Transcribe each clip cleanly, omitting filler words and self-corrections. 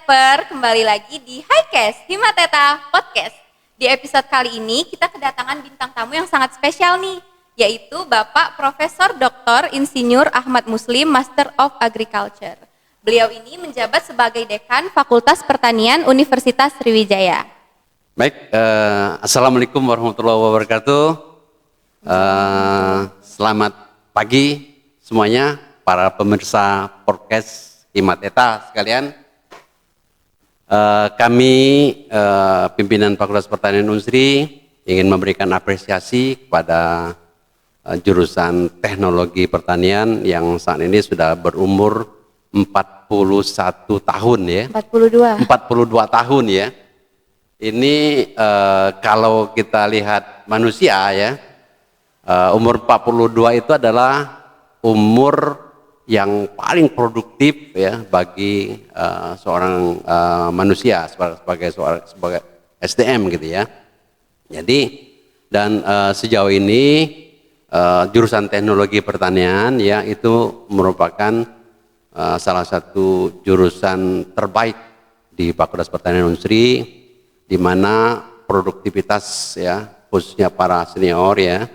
Tekper, kembali lagi di Highcast Himateta Podcast. Di episode kali ini kita kedatangan bintang tamu yang sangat spesial nih, yaitu Bapak Profesor Dr. Insinyur Ahmad Muslim, Master of Agriculture. Beliau ini menjabat sebagai Dekan Fakultas Pertanian Universitas Sriwijaya. Baik, Assalamualaikum warahmatullahi wabarakatuh. Selamat pagi semuanya, para pemirsa podcast Himateta sekalian. Kami pimpinan Fakultas Pertanian Unsri ingin memberikan apresiasi kepada jurusan Teknologi Pertanian yang saat ini sudah berumur 41 tahun ya. 42 tahun ya. Ini kalau kita lihat manusia ya, umur 42 itu adalah umur yang paling produktif ya bagi seorang manusia sebagai SDM gitu ya. Jadi dan sejauh ini jurusan Teknologi Pertanian ya itu merupakan salah satu jurusan terbaik di Fakultas Pertanian Unsri, di mana produktivitas ya khususnya para senior ya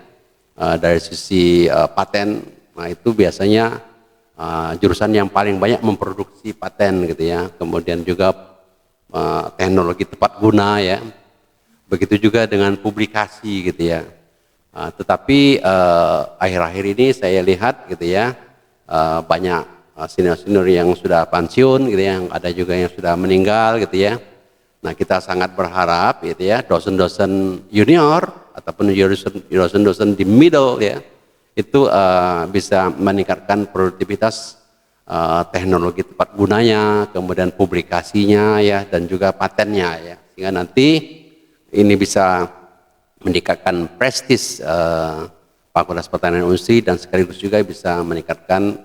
dari sisi paten, nah itu biasanya jurusan yang paling banyak memproduksi paten gitu ya. Kemudian juga teknologi tepat guna ya, begitu juga dengan publikasi gitu ya. Tetapi akhir-akhir ini saya lihat gitu ya, banyak senior-senior yang sudah pensiun gitu ya, yang ada juga yang sudah meninggal gitu ya. Nah kita sangat berharap gitu ya, dosen-dosen junior ataupun dosen-dosen di middle ya, itu bisa meningkatkan produktivitas teknologi tepat gunanya, kemudian publikasinya ya, dan juga patennya ya, sehingga nanti ini bisa meningkatkan prestis Fakultas Pertanian Unsri dan sekaligus juga bisa meningkatkan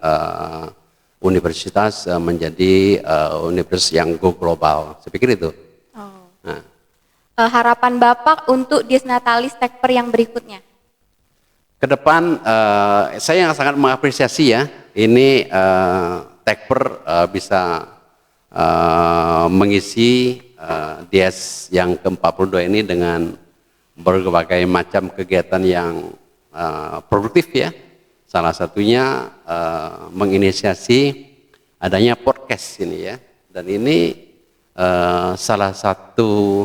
universitas menjadi universitas yang go global. Saya pikir itu. Nah. Harapan Bapak untuk Disnatalis Tekper yang berikutnya? Ke depan saya sangat mengapresiasi ya, ini Tekper bisa mengisi Dies yang ke-42 ini dengan berbagai macam kegiatan yang produktif ya. Salah satunya menginisiasi adanya podcast ini ya, dan ini salah satu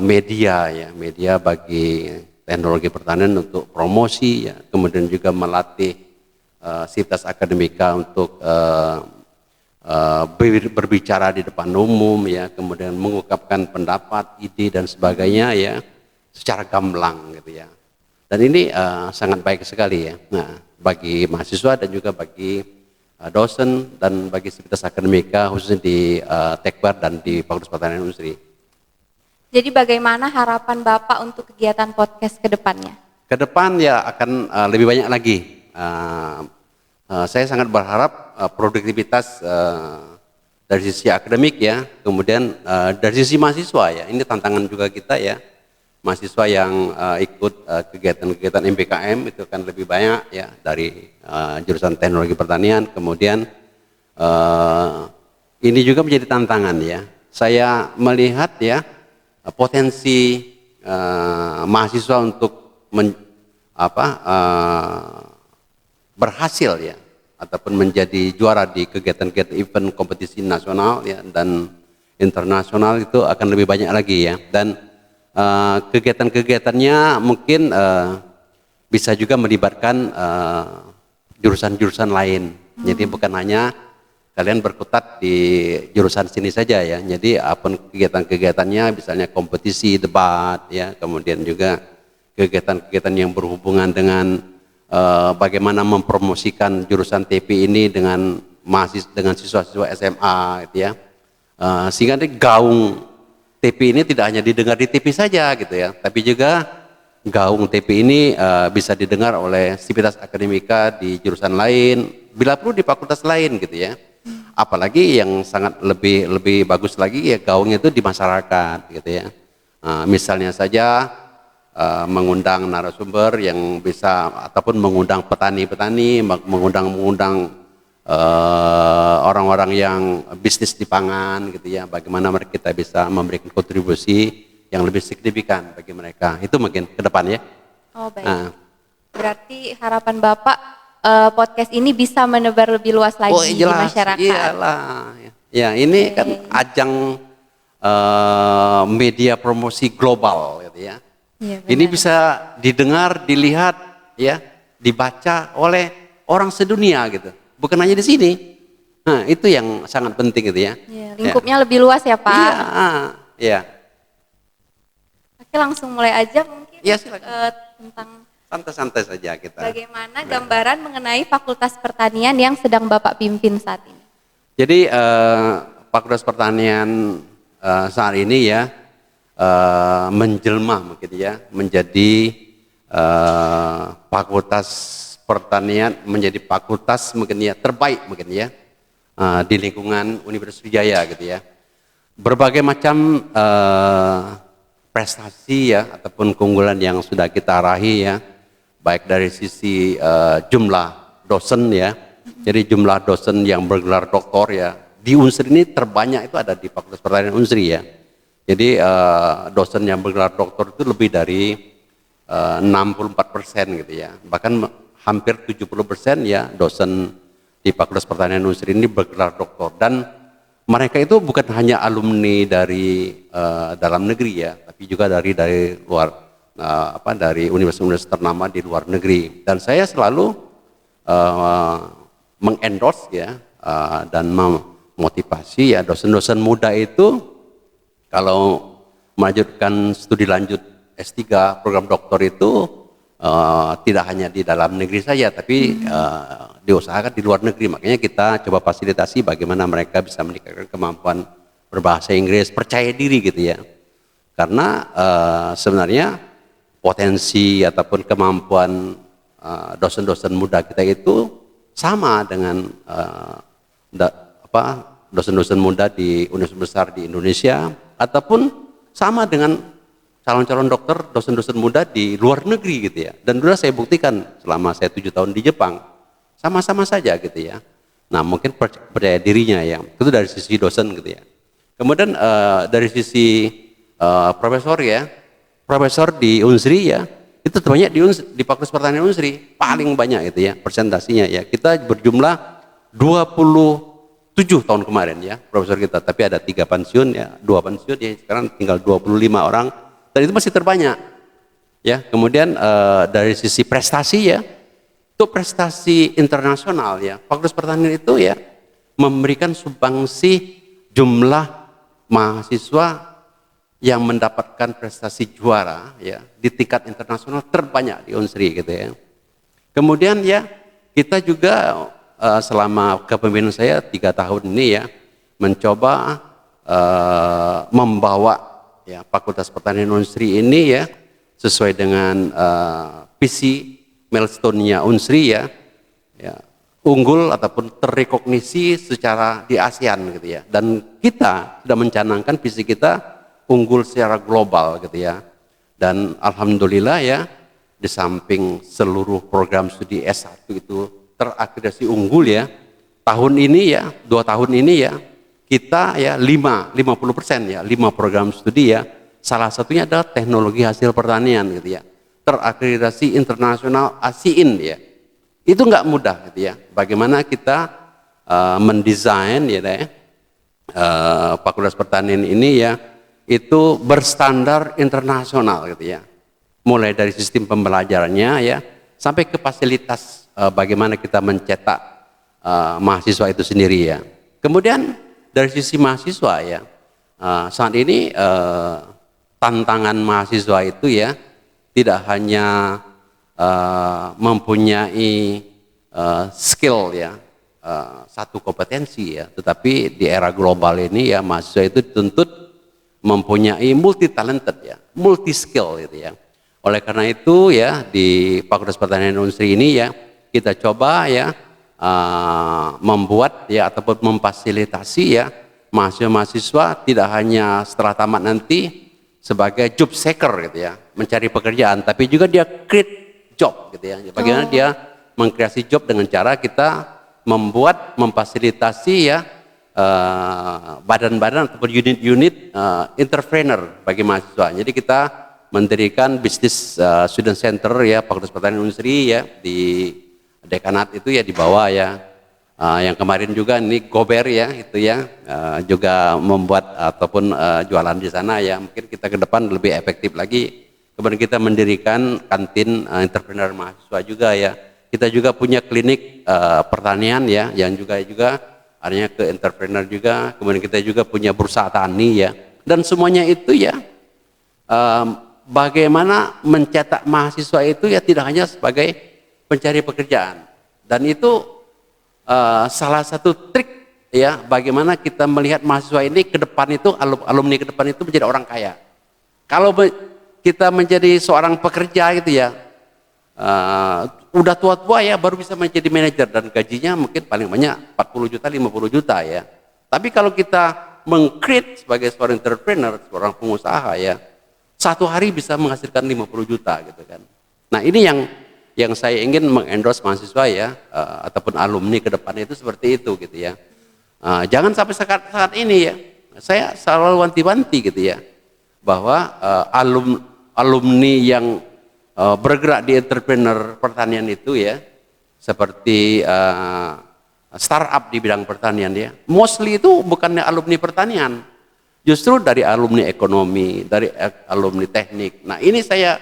media ya, media bagi teknologi pertanian untuk promosi ya, kemudian juga melatih sivitas akademika untuk berbicara di depan umum ya, kemudian mengungkapkan pendapat, ide dan sebagainya ya secara gamblang gitu ya. Dan ini sangat baik sekali ya. Nah, bagi mahasiswa dan juga bagi dosen dan bagi sivitas akademika khususnya di Tekper dan di Fakultas Pertanian Unsri. Jadi bagaimana harapan Bapak untuk kegiatan podcast ke depannya? Ke depan ya akan lebih banyak lagi. Saya sangat berharap produktivitas dari sisi akademik ya, kemudian dari sisi mahasiswa ya, ini tantangan juga kita ya. Mahasiswa yang ikut kegiatan-kegiatan MBKM itu akan lebih banyak ya dari jurusan Teknologi Pertanian. Kemudian ini juga menjadi tantangan ya. Saya melihat ya potensi mahasiswa untuk berhasil ya ataupun menjadi juara di kegiatan-kegiatan event kompetisi nasional ya dan internasional itu akan lebih banyak lagi ya. Dan kegiatan-kegiatannya mungkin bisa juga melibatkan jurusan-jurusan lain. Jadi bukan hanya kalian berkutat di jurusan sini saja ya. Jadi apa kegiatan-kegiatannya, misalnya kompetisi, debat ya, kemudian juga kegiatan-kegiatan yang berhubungan dengan bagaimana mempromosikan jurusan TP ini dengan siswa-siswa SMA gitu ya. Sehingga gaung TP ini tidak hanya didengar di TV saja gitu ya, tapi juga gaung TP ini bisa didengar oleh sivitas akademika di jurusan lain, bila perlu di fakultas lain gitu ya. Apalagi yang sangat lebih bagus lagi ya gaungnya itu di masyarakat gitu ya. Misalnya saja mengundang narasumber yang bisa ataupun mengundang petani-petani, mengundang orang-orang yang bisnis di pangan gitu ya, bagaimana kita bisa memberikan kontribusi yang lebih signifikan bagi mereka. Itu mungkin ke depan ya. Oh baik. Berarti harapan Bapak podcast ini bisa menebar lebih luas lagi di masyarakat. Iyalah. Ya, ini kan ajang media promosi global gitu ya. Ya, ini bisa didengar, dilihat ya, dibaca oleh orang sedunia gitu. Bukan hanya di sini. Nah, itu yang sangat penting gitu ya. Ya, lingkupnya lebih luas ya, Pak. Iya. Oke, langsung mulai aja mungkin. Iya, silakan. Tentang santai-santai saja kita. Bagaimana gambaran mengenai Fakultas Pertanian yang sedang Bapak pimpin saat ini? Jadi Fakultas Pertanian saat ini ya menjelma mungkin ya menjadi Fakultas Pertanian, menjadi fakultas mungkin ya terbaik mungkin ya di lingkungan Universitas Wijaya gitu ya. Berbagai macam prestasi ya ataupun keunggulan yang sudah kita raih ya, baik dari sisi jumlah dosen ya. Jadi jumlah dosen yang bergelar doktor ya di Unsri ini terbanyak itu ada di Fakultas Pertanian Unsri ya. Jadi dosen yang bergelar doktor itu lebih dari 64% gitu ya. Bahkan hampir 70% ya dosen di Fakultas Pertanian Unsri ini bergelar doktor, dan mereka itu bukan hanya alumni dari dalam negeri ya, tapi juga dari luar dari universitas-universitas ternama di luar negeri. Dan saya selalu mengendorse ya dan memotivasi ya dosen-dosen muda itu kalau melanjutkan studi lanjut S3 program doktor itu tidak hanya di dalam negeri saja, tapi diusahakan di luar negeri. Makanya kita coba fasilitasi bagaimana mereka bisa meningkatkan kemampuan berbahasa Inggris, percaya diri gitu ya. Karena sebenarnya potensi ataupun kemampuan dosen-dosen muda kita itu sama dengan dosen-dosen muda di universitas besar di Indonesia, ataupun sama dengan calon-calon dokter, dosen-dosen muda di luar negeri gitu ya. Dan sudah saya buktikan selama saya 7 tahun di Jepang, sama-sama saja gitu ya. Nah mungkin percaya dirinya ya, itu dari sisi dosen gitu ya. Kemudian dari sisi profesor ya, profesor di Unsri ya, itu terbanyak di Fakultas Pertanian Unsri, paling banyak gitu ya persentasinya ya. Kita berjumlah 27 tahun kemarin ya profesor kita, tapi ada 3 pensiun ya, 2 pensiun ya, sekarang tinggal 25 orang. Dan itu masih terbanyak ya. Kemudian dari sisi prestasi ya, itu prestasi internasional ya. Fakultas Pertanian itu ya memberikan sumbangsi jumlah mahasiswa yang mendapatkan prestasi juara ya di tingkat internasional terbanyak di Unsri gitu ya. Kemudian ya kita juga selama kepemimpinan saya 3 tahun ini ya mencoba membawa ya Fakultas Pertanian Unsri ini ya sesuai dengan visi milestone-nya Unsri ya unggul ataupun terrekognisi secara di ASEAN gitu ya. Dan kita sudah mencanangkan visi kita unggul secara global gitu ya. Dan alhamdulillah ya di samping seluruh program studi S1 itu terakreditasi unggul ya. Tahun ini ya, 2 tahun ini ya kita ya 50% ya, 5 program studi ya, salah satunya adalah teknologi hasil pertanian gitu ya, terakreditasi internasional ASEAN ya. Itu nggak mudah gitu ya, bagaimana kita mendesain ya Fakultas Pertanian ini ya, itu berstandar internasional gitu ya, mulai dari sistem pembelajarannya ya, sampai ke fasilitas bagaimana kita mencetak mahasiswa itu sendiri ya. Kemudian dari sisi mahasiswa ya, saat ini tantangan mahasiswa itu ya tidak hanya mempunyai skill ya, satu kompetensi ya, tetapi di era global ini ya mahasiswa itu dituntut mempunyai multi talented ya, multi skill gitu ya. Oleh karena itu ya di Fakultas Pertanian Unsri ini ya kita coba ya membuat ya ataupun memfasilitasi ya mahasiswa-mahasiswa tidak hanya setelah tamat nanti sebagai job seeker gitu ya, mencari pekerjaan, tapi juga dia create job gitu ya. Bagaimana dia mengkreasi job dengan cara kita memfasilitasi ya badan-badan ataupun unit-unit entrepreneur bagi mahasiswa. Jadi kita mendirikan bisnis student center ya, Fakultas Pertanian Industri ya di dekanat itu ya di bawah ya. Yang kemarin juga ini Gober ya itu ya juga membuat ataupun jualan di sana ya. Mungkin kita ke depan lebih efektif lagi. Kemudian kita mendirikan kantin entrepreneur mahasiswa juga ya. Kita juga punya klinik pertanian ya yang juga artinya ke entrepreneur juga. Kemudian kita juga punya bursa tani ya. Dan semuanya itu ya bagaimana mencetak mahasiswa itu ya tidak hanya sebagai pencari pekerjaan. Dan itu salah satu trik ya bagaimana kita melihat mahasiswa ini ke depan itu, alumni ke depan itu menjadi orang kaya. Kalau kita menjadi seorang pekerja gitu ya, udah tua-tua ya baru bisa menjadi manajer dan gajinya mungkin paling banyak 40 juta, 50 juta ya. Tapi kalau kita meng-create sebagai seorang entrepreneur, seorang pengusaha ya, satu hari bisa menghasilkan 50 juta gitu kan. Nah ini yang saya ingin mengendorse mahasiswa ya, ataupun alumni ke depan itu seperti itu gitu ya. Jangan sampai saat ini ya, saya selalu wanti-wanti gitu ya, bahwa alumni yang bergerak di entrepreneur pertanian itu ya, seperti startup di bidang pertanian ya, mostly itu bukannya alumni pertanian, justru dari alumni ekonomi, dari alumni teknik. Nah ini saya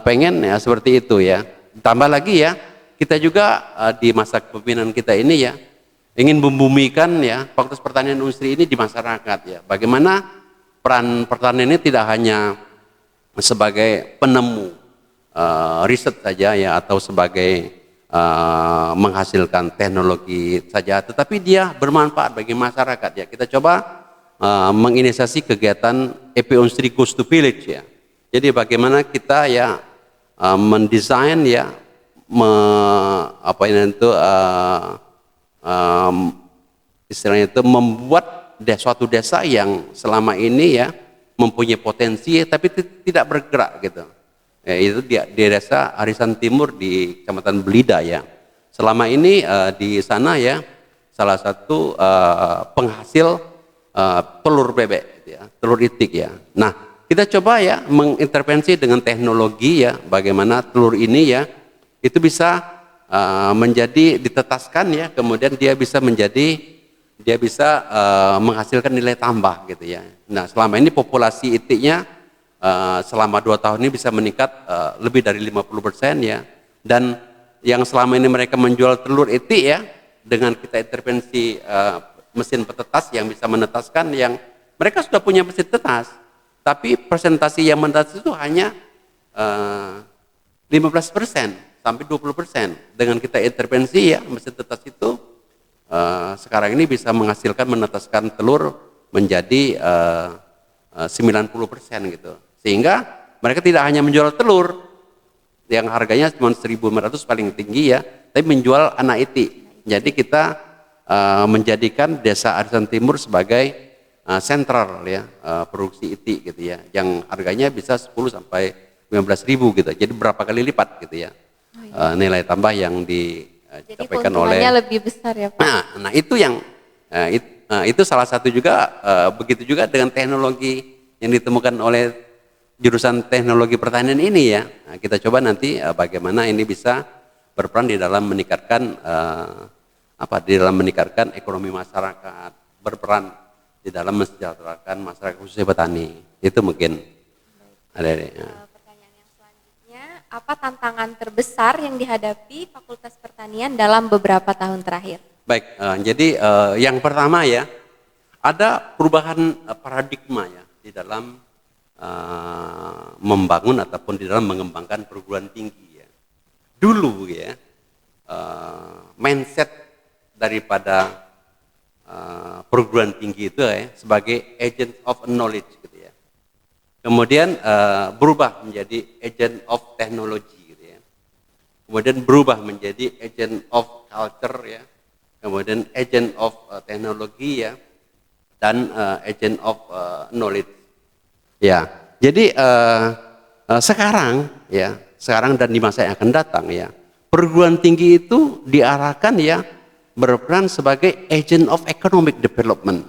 pengen ya seperti itu ya. Tambah lagi ya, kita juga di masa kepemimpinan kita ini ya, ingin membumikan ya Fakultas Pertanian Industri ini di masyarakat ya. Bagaimana peran pertanian ini tidak hanya sebagai penemu riset saja ya, atau sebagai menghasilkan teknologi saja, tetapi dia bermanfaat bagi masyarakat ya. Kita coba menginisiasi kegiatan EP Industri Goes to Village ya. Jadi bagaimana kita ya mendesain ya, istilahnya itu membuat suatu desa yang selama ini ya mempunyai potensi tapi tidak bergerak gitu. Ya, itu di desa Arisan Timur di Kecamatan Belida ya. Selama ini di sana ya salah satu penghasil telur bebek ya, telur itik ya. Nah, kita coba ya mengintervensi dengan teknologi ya, bagaimana telur ini ya itu bisa menjadi ditetaskan ya, kemudian dia bisa menghasilkan nilai tambah gitu ya. Nah, selama ini populasi itiknya selama 2 tahun ini bisa meningkat lebih dari 50% ya. Dan yang selama ini mereka menjual telur itik ya, dengan kita intervensi mesin petetas yang bisa menetaskan, yang mereka sudah punya mesin tetas, tapi persentase yang menetas itu hanya 15% sampai 20%. Dengan kita intervensi ya mesin tetas itu sekarang ini bisa menghasilkan menetaskan telur menjadi 90% gitu. Sehingga mereka tidak hanya menjual telur yang harganya cuma 1.500 paling tinggi ya, tapi menjual anak itik. Jadi kita menjadikan desa Arisan Timur sebagai sentral ya produksi itik gitu ya, yang harganya bisa 10 sampai 15.000 gitu. Jadi berapa kali lipat gitu ya nilai tambah yang disampaikan oleh. Jadi lebih besar ya Pak. Nah itu yang itu salah satu juga, begitu juga dengan teknologi yang ditemukan oleh jurusan teknologi pertanian ini ya. Nah, kita coba nanti bagaimana ini bisa berperan di dalam meningkatkan meningkatkan ekonomi masyarakat, berperan di dalam mensejahterakan masyarakat khususnya petani. Itu mungkin ada. Pertanyaan yang selanjutnya, apa tantangan terbesar yang dihadapi Fakultas Pertanian dalam beberapa tahun terakhir? Baik, jadi yang pertama ya, ada perubahan paradigma ya di dalam membangun ataupun di dalam mengembangkan perguruan tinggi ya. Dulu ya mindset daripada perguruan tinggi itu ya sebagai agent of knowledge gitu ya. Kemudian berubah menjadi agent of technology gitu ya. Kemudian berubah menjadi agent of culture ya. Kemudian agent of teknologi ya, dan agent of knowledge. Ya, jadi sekarang dan di masa yang akan datang ya, perguruan tinggi itu diarahkan ya berperan sebagai agent of economic development.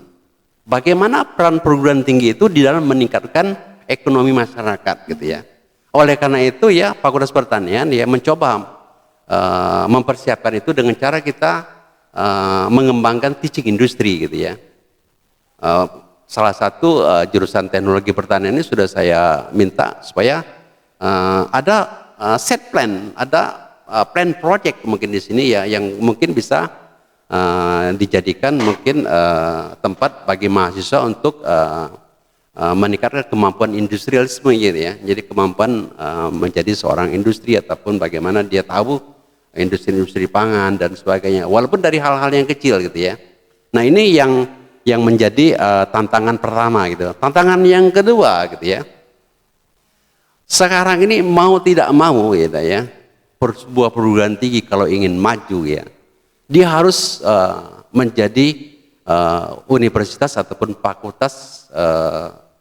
Bagaimana peran perguruan tinggi itu di dalam meningkatkan ekonomi masyarakat gitu ya. Oleh karena itu ya Fakultas Pertanian ya mencoba mempersiapkan itu dengan cara kita mengembangkan teaching industri gitu ya. Salah satu jurusan teknologi pertanian ini sudah saya minta supaya ada set plan, ada plan project mungkin di sini ya yang mungkin bisa dijadikan mungkin tempat bagi mahasiswa untuk meningkatkan kemampuan industrialisme gitu ya. Jadi kemampuan menjadi seorang industri ataupun bagaimana dia tahu industri-industri pangan dan sebagainya. Walaupun dari hal-hal yang kecil gitu ya. Nah, ini yang menjadi tantangan pertama gitu. Tantangan yang kedua gitu ya. Sekarang ini mau tidak mau gitu ya. Sebuah perguruan tinggi kalau ingin maju ya, dia harus menjadi universitas ataupun fakultas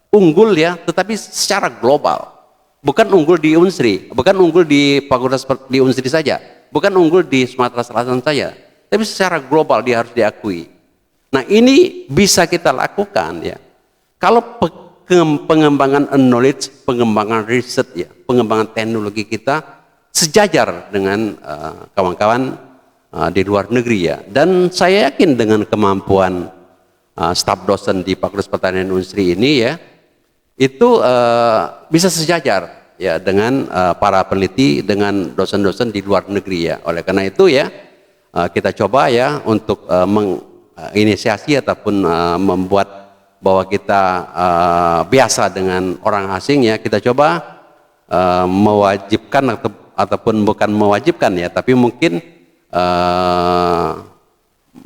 unggul ya, tetapi secara global. Bukan unggul di Unsri, bukan unggul di fakultas di Unsri saja, bukan unggul di Sumatera Selatan saja, tapi secara global dia harus diakui. Nah, ini bisa kita lakukan ya. Kalau pengembangan knowledge, pengembangan riset ya, pengembangan teknologi kita sejajar dengan kawan-kawan di luar negeri ya. Dan saya yakin dengan kemampuan staf dosen di Fakultas Pertanian Unsri ini ya, itu bisa sejajar ya dengan para peneliti, dengan dosen-dosen di luar negeri ya. Oleh karena itu ya, kita coba ya untuk menginisiasi ataupun membuat bahwa kita biasa dengan orang asing ya, kita coba mewajibkan ataupun bukan mewajibkan ya, tapi mungkin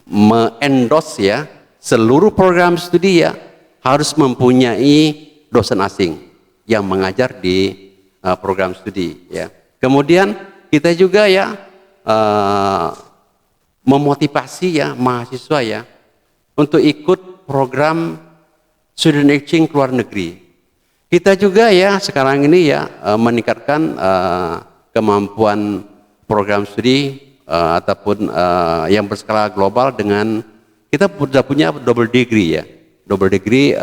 me-endorse ya seluruh program studi ya harus mempunyai dosen asing yang mengajar di program studi ya. Kemudian kita juga ya memotivasi ya mahasiswa ya untuk ikut program student exchange ke luar negeri. Kita juga ya sekarang ini ya meningkatkan kemampuan program studi ataupun yang berskala global dengan kita sudah punya double degree ya, double degree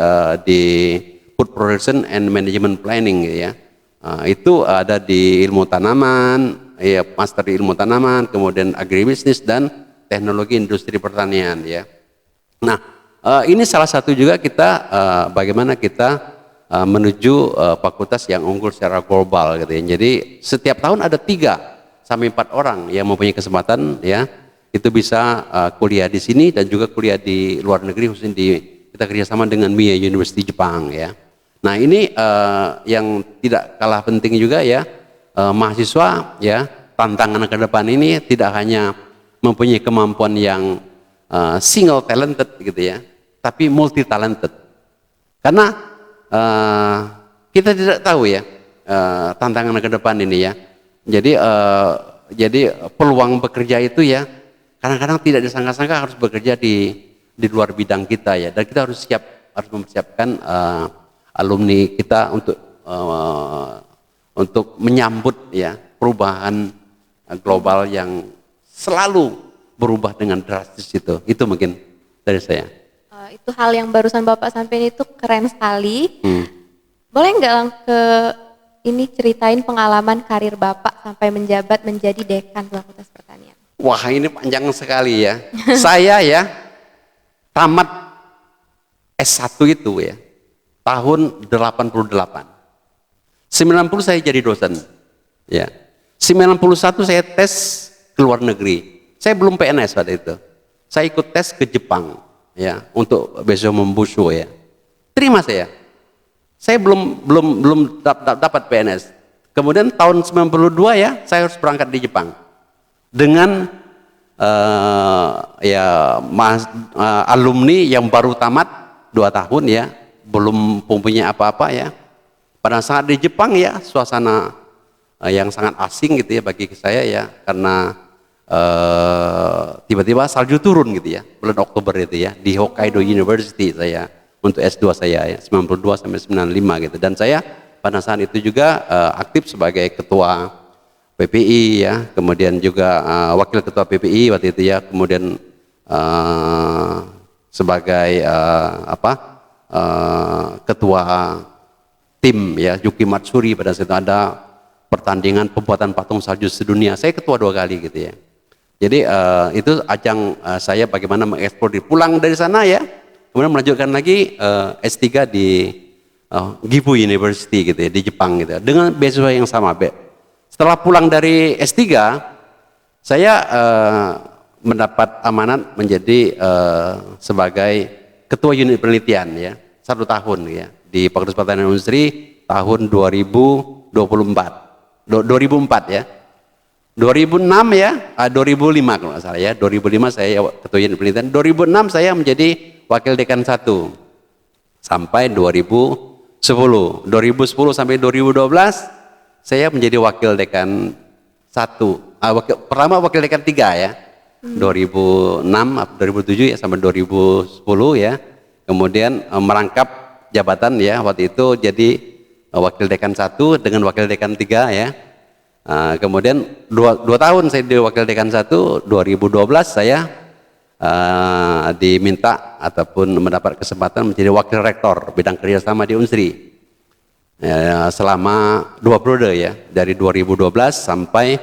di food production and management planning ya. Itu ada di ilmu tanaman, ya master di ilmu tanaman, kemudian agribisnis dan teknologi industri pertanian ya. Nah, ini salah satu juga kita bagaimana kita menuju fakultas yang unggul secara global gitu ya. Jadi setiap tahun ada 3 sampai 4 orang yang mempunyai kesempatan ya itu bisa kuliah di sini dan juga kuliah di luar negeri, khususnya kita kerjasama dengan Mie University Jepang ya. Nah, ini yang tidak kalah penting juga ya, mahasiswa ya, tantangan ke depan ini tidak hanya mempunyai kemampuan yang single talented gitu ya, tapi multi talented. Karena kita tidak tahu ya tantangan ke depan ini ya. Jadi peluang bekerja itu ya kadang-kadang tidak disangka-sangka harus bekerja di luar bidang kita ya, dan kita harus mempersiapkan alumni kita untuk menyambut ya perubahan global yang selalu berubah dengan drastis itu mungkin dari saya. Itu hal yang barusan Bapak sampaikan itu keren sekali. Boleh nggak ini ceritain pengalaman karir Bapak sampai menjabat menjadi dekan Fakultas Pertanian? Wah, ini panjang sekali ya. Saya ya tamat S1 itu ya tahun 88. 90 saya jadi dosen. Ya. 91 saya tes ke luar negeri. Saya belum PNS pada itu. Saya ikut tes ke Jepang ya untuk besok membusuk ya. Terima saya. Saya belum dapat PNS. Kemudian tahun 92 ya saya harus berangkat di Jepang dengan alumni yang baru tamat 2 tahun ya, belum mempunyai apa-apa ya. Pada saat di Jepang ya suasana yang sangat asing gitu ya bagi saya ya, karena tiba-tiba salju turun gitu ya bulan Oktober itu ya di Hokkaido University saya untuk S2 saya ya 92 sampai 95 gitu, dan saya pada saat itu juga aktif sebagai ketua PPI ya, kemudian juga wakil ketua PPI waktu itu ya, kemudian sebagai ketua tim ya Yuki Matsuri. Pada saat itu ada pertandingan pembuatan patung salju sedunia. Saya ketua 2 kali gitu ya. Jadi itu ajang saya bagaimana mengeksplor. Pulang dari sana ya, kemudian melanjutkan lagi S3 di Gifu University gitu ya, di Jepang gitu ya, dengan beasiswa yang sama. Setelah pulang dari S3, saya mendapat amanat menjadi sebagai ketua unit penelitian ya, 1 tahun ya, di Fakultas Pertanian Industri tahun 2004 ya. 2006 ya, 2005 kalau nggak salah ya, 2005 saya ketua unit penelitian, 2006 saya menjadi wakil dekan 1 sampai 2010 sampai 2012 saya menjadi wakil dekan 1, pertama wakil dekan 3 ya, 2006 2007 ya sampai 2010 ya, kemudian merangkap jabatan ya, waktu itu jadi wakil dekan 1 dengan wakil dekan 3 ya. Kemudian 2 tahun saya di wakil dekan 1, 2012 saya diminta ataupun mendapat kesempatan menjadi wakil rektor bidang kerjasama di Unsri selama 2 periode ya, dari 2012 sampai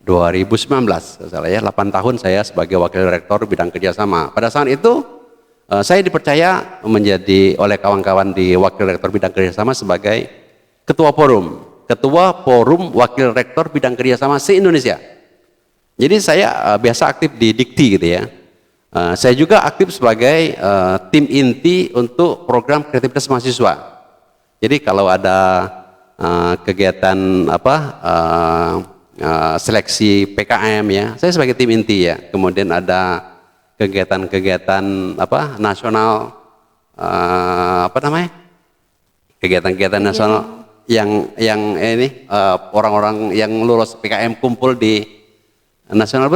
2019 salah ya, 8 tahun saya sebagai wakil rektor bidang kerjasama. Pada saat itu saya dipercaya menjadi oleh kawan-kawan di wakil rektor bidang kerjasama sebagai ketua forum wakil rektor bidang kerjasama se-Indonesia. Jadi saya biasa aktif di Dikti gitu ya. Saya juga aktif sebagai tim inti untuk program kreativitas mahasiswa. Jadi kalau ada kegiatan seleksi PKM ya, saya sebagai tim inti ya. Kemudian ada kegiatan-kegiatan nasional, kegiatan-kegiatan nasional yang ini orang-orang yang lulus PKM kumpul di nasional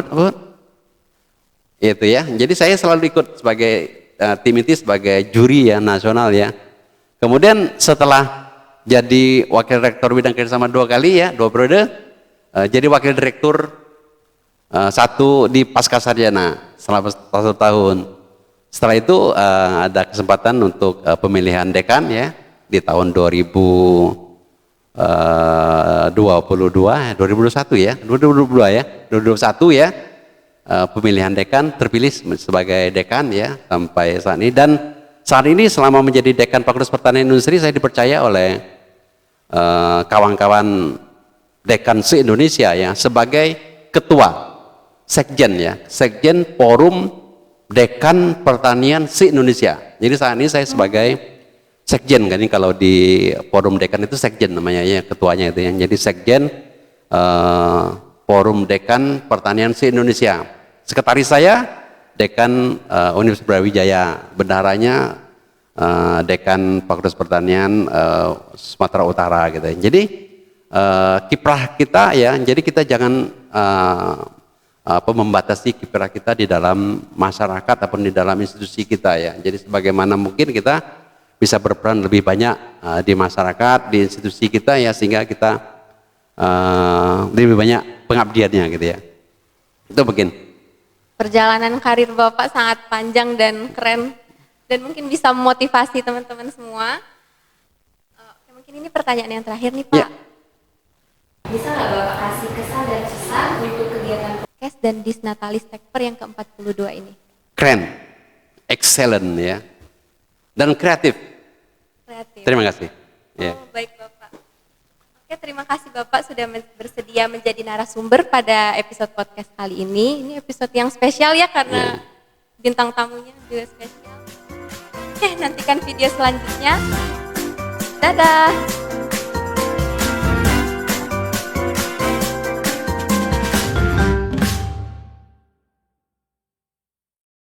itu ya. Jadi saya selalu ikut sebagai tim inti, sebagai juri ya nasional ya. Kemudian setelah jadi wakil rektor bidang kerjasama 2 kali ya, 2 periode, jadi wakil direktur 1 di Pascasarjana selama 1 tahun. Setelah itu ada kesempatan untuk pemilihan dekan ya di tahun 2021 ya, pemilihan dekan, terpilih sebagai dekan ya sampai saat ini. Dan saat ini selama menjadi dekan Fakultas Pertanian Industri, saya dipercaya oleh kawan-kawan dekan se-Indonesia ya sebagai ketua sekjen ya, sekjen forum dekan pertanian se-Indonesia. Jadi saat ini saya sebagai sekjen kan, ini kalau di forum dekan itu sekjen namanya ya, ketuanya itu yang jadi sekjen forum dekan pertanian se-Indonesia. Sekretaris saya dekan Universitas Brawijaya, bendaharanya dekan Fakultas Pertanian Sumatera Utara gitu. Jadi kiprah kita ya, jadi kita jangan membatasi kiprah kita di dalam masyarakat ataupun di dalam institusi kita ya. Jadi sebagaimana mungkin kita bisa berperan lebih banyak di masyarakat, di institusi kita ya, sehingga kita lebih banyak pengabdiannya gitu ya. Itu mungkin. Perjalanan karir Bapak sangat panjang dan keren, dan mungkin bisa memotivasi teman-teman semua. Mungkin ini pertanyaan yang terakhir nih Pak. Ya. Bisa nggak Bapak kasih kesan dan pesan untuk kegiatan podcast dan Disnatalis Tekper yang ke-42 ini? Keren, excellent ya, dan kreatif. Terima kasih. Baik Bapak. Oke, terima kasih Bapak sudah bersedia menjadi narasumber pada episode podcast kali ini. Ini episode yang spesial ya, karena bintang tamunya juga spesial. Oke, nantikan video selanjutnya. Dadah.